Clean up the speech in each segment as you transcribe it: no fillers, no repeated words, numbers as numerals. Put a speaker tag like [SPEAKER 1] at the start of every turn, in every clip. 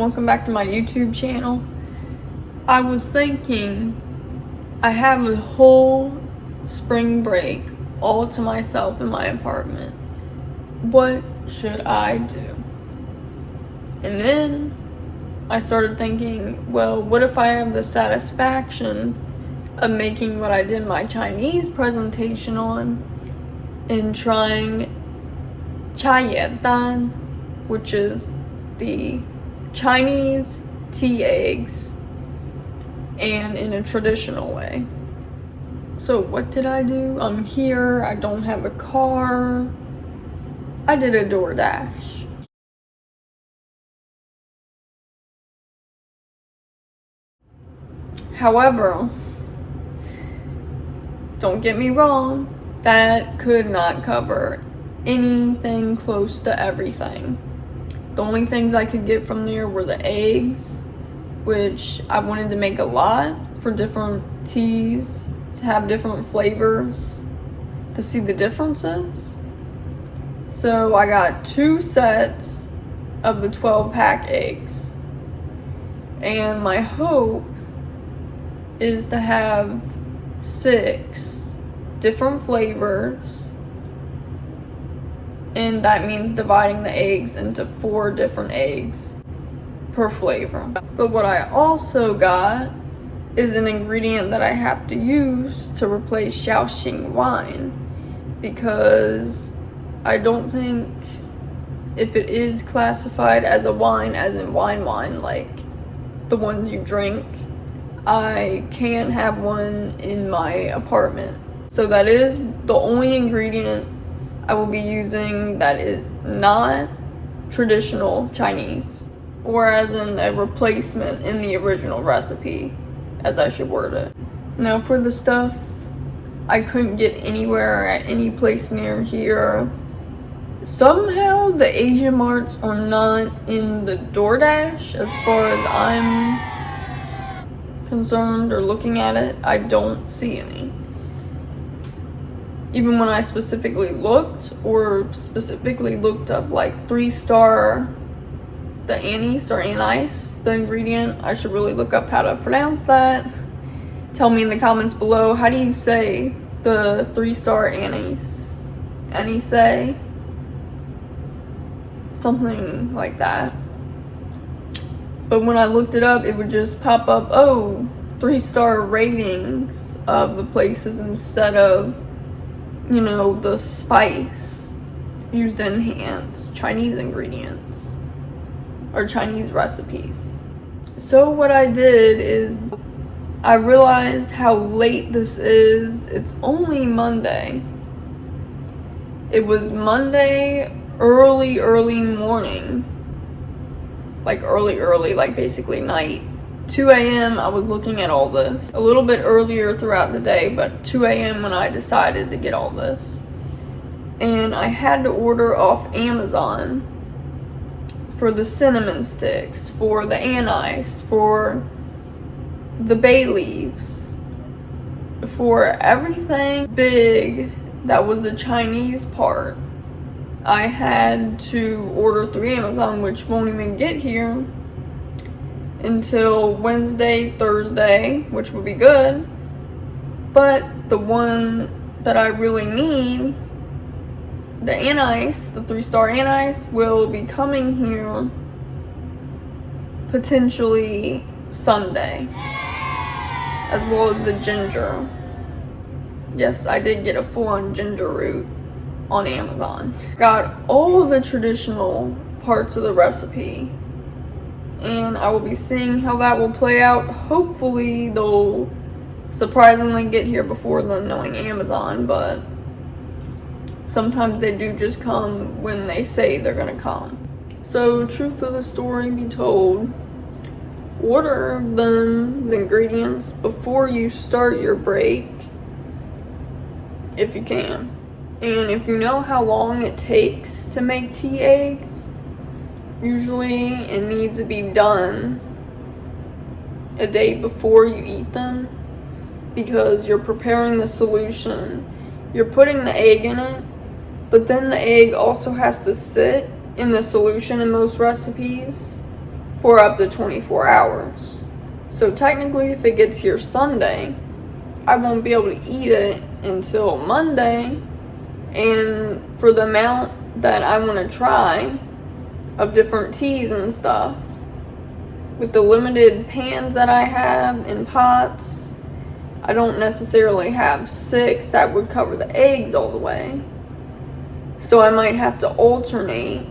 [SPEAKER 1] welcome back to my YouTube channel. I was thinking I have a whole spring break all to myself in my apartment. What should I do? And then I started thinking, well, what if I have the satisfaction of making what I did my Chinese presentation on and trying dan, which is the Chinese tea eggs, and in a traditional way. So what did I do? I'm here, I don't have a car. I did a DoorDash. However, don't get me wrong, that could not cover anything close to everything. The only things I could get from there were the eggs, which I wanted to make a lot for different teas, to have different flavors, to see the differences. So I got 2 sets of the 12-pack eggs. And my hope is to have 6 different flavors. And that means dividing the eggs into 4 different eggs per flavor. But what I also got is an ingredient that I have to use to replace Shaoxing wine, because I don't think if it is classified as a wine, as in wine, like the ones you drink, I can't have one in my apartment. So that is the only ingredient I will be using that is not traditional Chinese, or as in a replacement in the original recipe, as I should word it. Now for the stuff I couldn't get anywhere at any place near here, somehow the Asian marts are not in the DoorDash as far as I'm concerned or looking at it. I don't see any. Even when I specifically looked up like 3-star, the anise or anise, the ingredient. I should really look up how to pronounce that. Tell me in the comments below, how do you say the 3-star anise? Anise? Something like that. But when I looked it up, it would just pop up, 3-star ratings of the places instead of, the spice used to enhance Chinese ingredients or Chinese recipes. So what I did is I realized how late this is. It's only Monday. It was Monday early morning. Like early, like basically night. 2 a.m. I was looking at all this. A little bit earlier throughout the day, but 2 a.m. when I decided to get all this. And I had to order off Amazon for the cinnamon sticks, for the anise, for the bay leaves, for everything big that was a Chinese part. I had to order through Amazon, which won't even get here until Wednesday, Thursday, which would be good. But the one that I really need, the anise, the 3-star anise, will be coming here potentially Sunday, as well as the ginger. Yes, I did get a full-on ginger root on Amazon. Got all the traditional parts of the recipe, and I will be seeing how that will play out. Hopefully they'll surprisingly get here before them, knowing Amazon, but sometimes they do just come when they say they're gonna come. So truth of the story be told, order the ingredients before you start your break if you can. And if you know how long it takes to make tea eggs, usually it needs to be done a day before you eat them, because you're preparing the solution. You're putting the egg in it, but then the egg also has to sit in the solution in most recipes for up to 24 hours. So technically, if it gets here Sunday, I won't be able to eat it until Monday. And for the amount that I want to try of different teas and stuff, with the limited pans that I have and pots, I don't necessarily have 6 that would cover the eggs all the way. So I might have to alternate.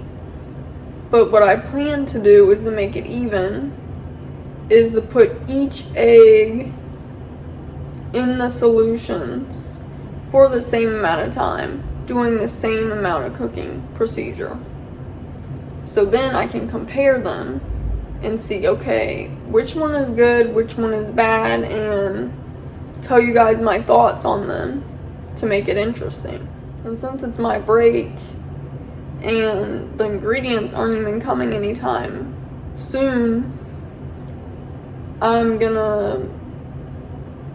[SPEAKER 1] But what I plan to do is to make it even, is to put each egg in the solutions for the same amount of time, doing the same amount of cooking procedure. So then I can compare them and see, okay, which one is good, which one is bad, and tell you guys my thoughts on them to make it interesting. And since it's my break and the ingredients aren't even coming anytime soon, I'm gonna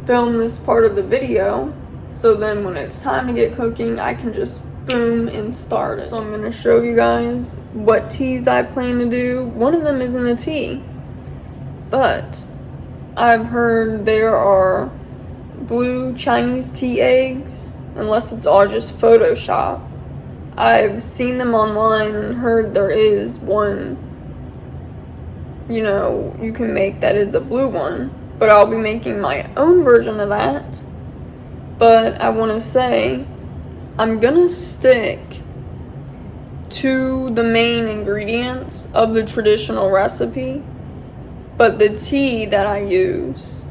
[SPEAKER 1] film this part of the video, so then when it's time to get cooking, I can just boom and start it. So I'm gonna show you guys what teas I plan to do. One of them isn't a tea, but I've heard there are blue Chinese tea eggs, unless it's all just Photoshop. I've seen them online and heard there is one, you know, you can make that is a blue one, but I'll be making my own version of that. But I want to say, I'm gonna stick to the main ingredients of the traditional recipe, but the tea that I use,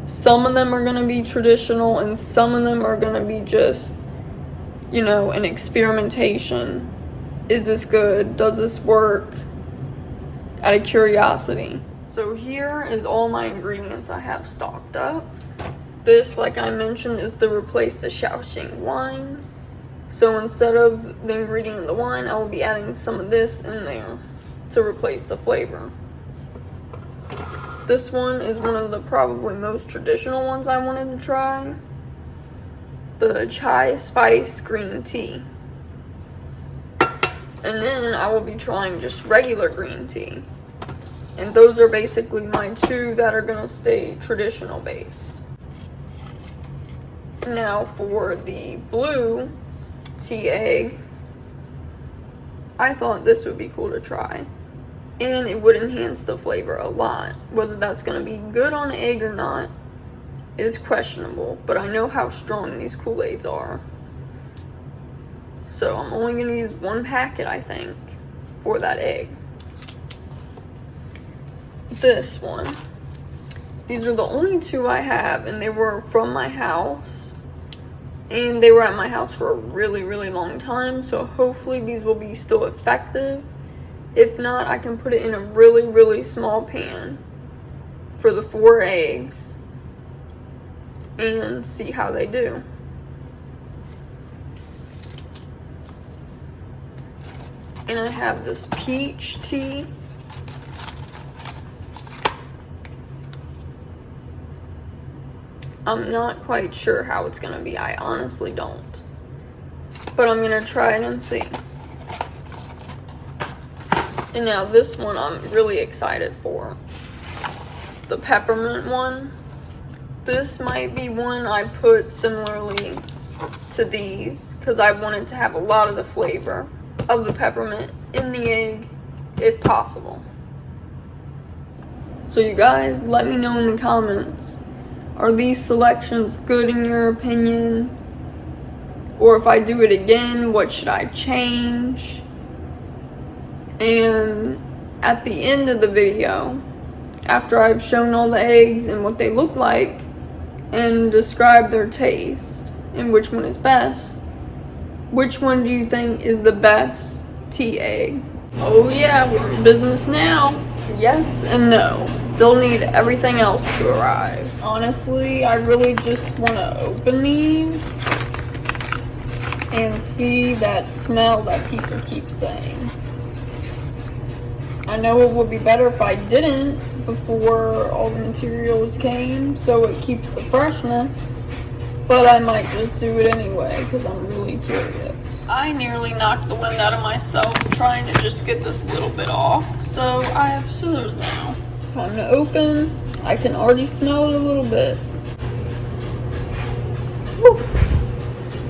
[SPEAKER 1] some of them are gonna be traditional and some of them are gonna be just, you know, an experimentation. Is this good? Does this work? Out of curiosity. So here is all my ingredients I have stocked up. This, like I mentioned, is to replace the Shaoxing wine. So instead of the ingredient in the wine, I will be adding some of this in there to replace the flavor. This one is one of the probably most traditional ones I wanted to try. The chai spice green tea. And then I will be trying just regular green tea. And those are basically my 2 that are gonna stay traditional based. Now for the blue tea egg, I thought this would be cool to try. And it would enhance the flavor a lot. Whether that's gonna be good on an egg or not is questionable, but I know how strong these Kool-Aids are. So I'm only gonna use 1 packet, I think, for that egg. This one. These are the only 2 I have, and they were from my house. And they were at my house for a really, really long time, so hopefully these will be still effective. If not, I can put it in a really, really small pan for the 4 eggs and see how they do. And I have this peach tea. I'm not quite sure how it's gonna be. I honestly don't. But I'm gonna try it and see. And now this one I'm really excited for. The peppermint one. This might be one I put similarly to these, because I wanted to have a lot of the flavor of the peppermint in the egg, if possible. So you guys, let me know in the comments. Are these selections good in your opinion? Or if I do it again, what should I change? And at the end of the video, after I've shown all the eggs and what they look like and described their taste and which one is best, which one do you think is the best tea egg? Oh yeah, we're in business now. Yes and no. Still need everything else to arrive. Honestly, I really just want to open these and see that smell that people keep saying. I know it would be better if I didn't before all the materials came, so it keeps the freshness, but I might just do it anyway because I'm really curious. I nearly knocked the wind out of myself trying to just get this little bit off, So I have scissors now. Time to open. I can already smell it a little bit. Woo.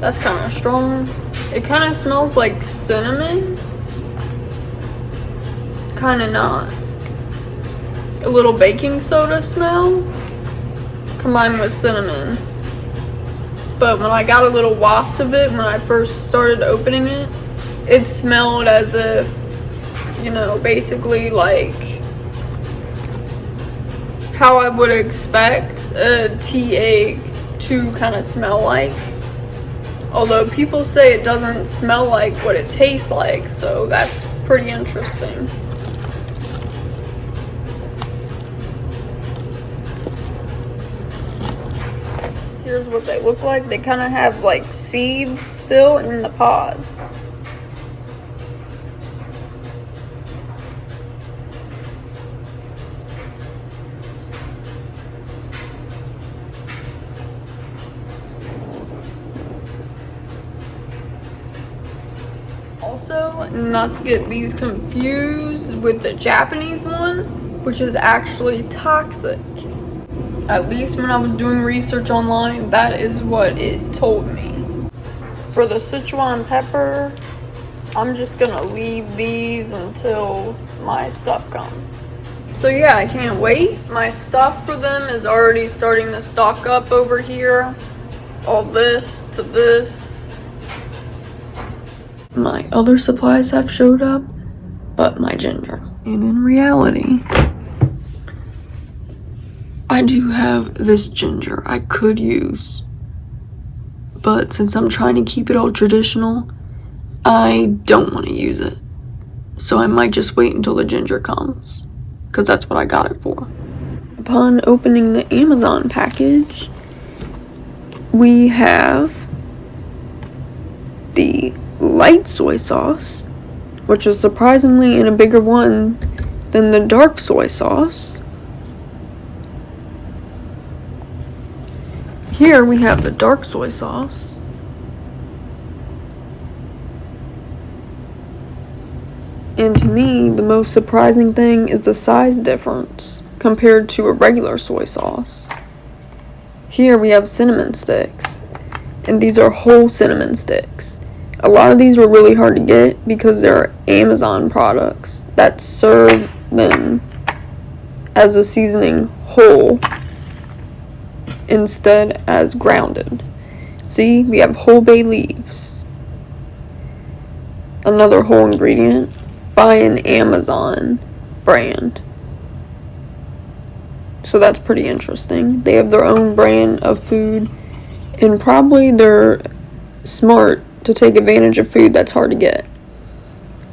[SPEAKER 1] That's kind of strong. It kind of smells like cinnamon. Kind of not. A little baking soda smell combined with cinnamon. But when I got a little waft of it when I first started opening it, it smelled as if, you know, basically like how I would expect a tea egg to kind of smell like. Although people say it doesn't smell like what it tastes like, so that's pretty interesting. Here's what they look like. They kind of have like seeds still in the pods. Also, not to get these confused with the Japanese one, which is actually toxic. At least when I was doing research online, that is what it told me. For the Sichuan pepper, I'm just gonna leave these until my stuff comes. So yeah, I can't wait. My stuff for them is already starting to stock up over here. All this to this. My other supplies have showed up, but my ginger. And in reality, I do have this ginger I could use, but since I'm trying to keep it all traditional, I don't want to use it. So I might just wait until the ginger comes, because that's what I got it for. Upon opening the Amazon package, we have the light soy sauce, which is surprisingly in a bigger one than the dark soy sauce. Here we have the dark soy sauce. And to me, the most surprising thing is the size difference compared to a regular soy sauce. Here we have cinnamon sticks, and these are whole cinnamon sticks. A lot of these were really hard to get because they're Amazon products that serve them as a seasoning whole instead as grounded. See, we have whole bay leaves. Another whole ingredient by an Amazon brand. So that's pretty interesting. They have their own brand of food, and probably they're smart to take advantage of food that's hard to get.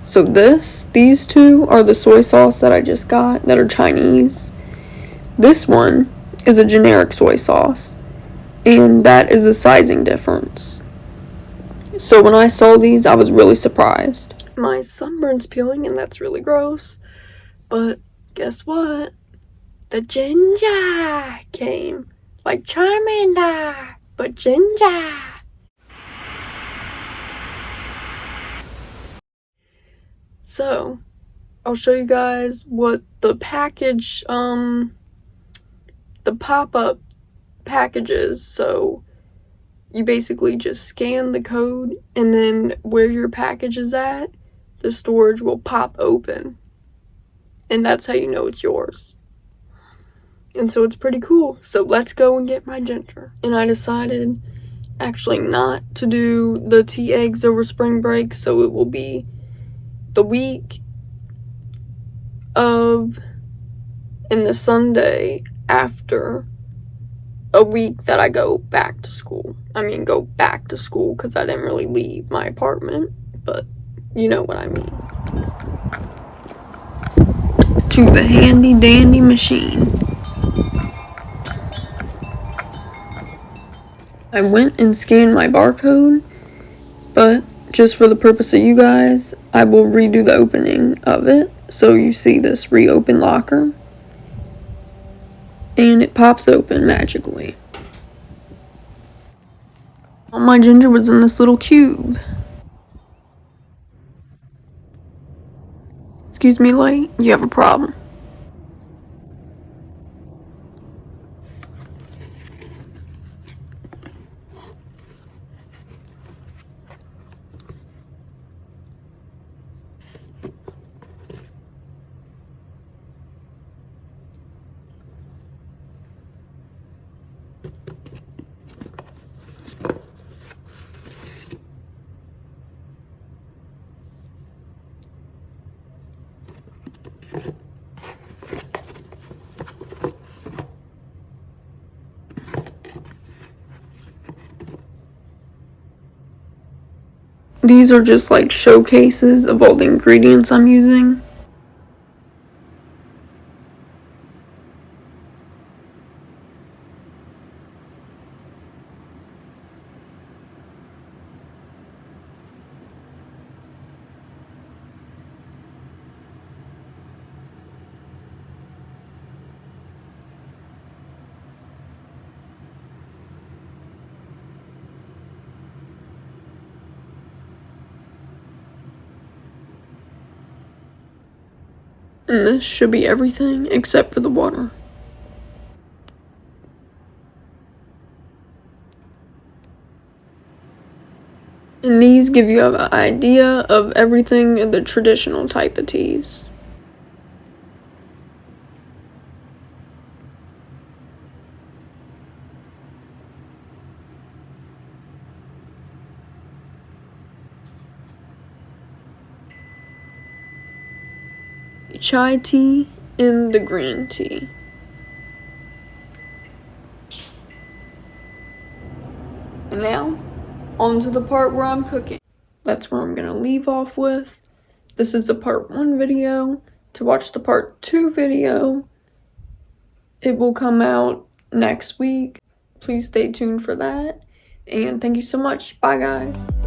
[SPEAKER 1] So these two are the soy sauce that I just got that are Chinese. This one is a generic soy sauce, and that is a sizing difference. So when I saw these, I was really surprised. My sunburn's peeling, and that's really gross, but guess what? The ginger came. Like Charmander, but ginger. So, I'll show you guys what the package, the pop-up packages. So you basically just scan the code, and then where your package is at, the storage will pop open, and that's how you know it's yours. And so it's pretty cool. So let's go and get my ginger. And I decided actually not to do the tea eggs over spring break, so it will be the week of and the Sunday after a week that I go back to school. I mean, go back to school because I didn't really leave my apartment, but you know what I mean. To the handy dandy machine. I went and scanned my barcode, but just for the purpose of you guys, I will redo the opening of it. So you see this reopen locker, and it pops open magically. All my ginger was in this little cube. Excuse excuse me, light, you have a problem. These are just like showcases of all the ingredients I'm using. And this should be everything except for the water. And these give you an idea of everything in the traditional type of teas. Chai tea and the green tea. And now, on to the part where I'm cooking. That's where I'm gonna leave off with. This is the part 1 video. To watch the part 2 video, it will come out next week. Please stay tuned for that. And thank you so much. Bye, guys.